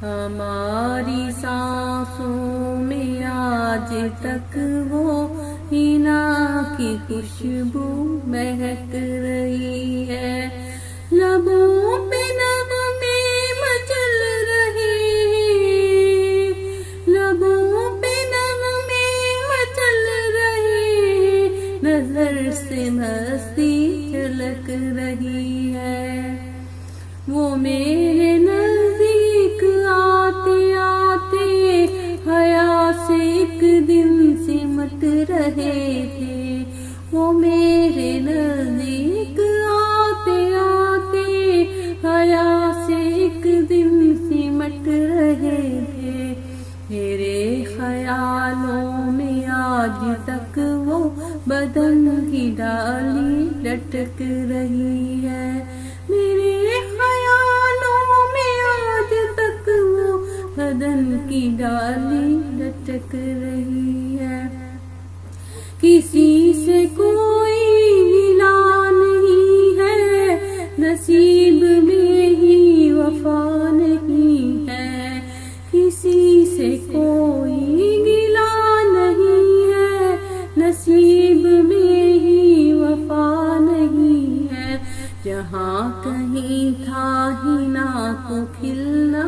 ہماری سانسوں میں آج تک وہ حنا کی خوشبو مہک رہی ہے، لبوں پہ نغمے مچل رہے ہیں، لبوں پہ نغمے مچل رہے ہیں، نظر سے مستی جھلک رہی ہے۔ وہ میرے نزدیک آتے آتے حیا سے ایک دن سمٹ رہے تھے، وہ میرے نزدیک آتے آتے حیا سے ایک دن سمٹ رہے تھے، میرے خیالوں میں آج تک وہ بدن کی ڈالی لٹک رہی ہے، میرے خیالوں میں آج تک وہ بدن کی ڈالی لٹک رہی ہے۔ کسی سے کوئی گلا نہیں ہے، نصیب میں ہی وفا نہیں ہے، کسی سے کوئی گلا نہیں ہے، نصیب میں ہی وفا نہیں ہے، جہاں کہیں تھا حنا کو کھلنا،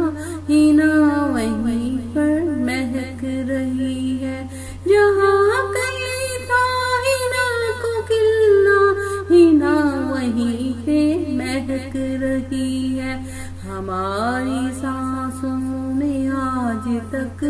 حنا وہیں پر مہک رہی ہے، جہاں کہیں تھا حنا کو کھلنا، حنا وہیں پہ مہک رہی ہے، ہماری سانسوں میں آج تک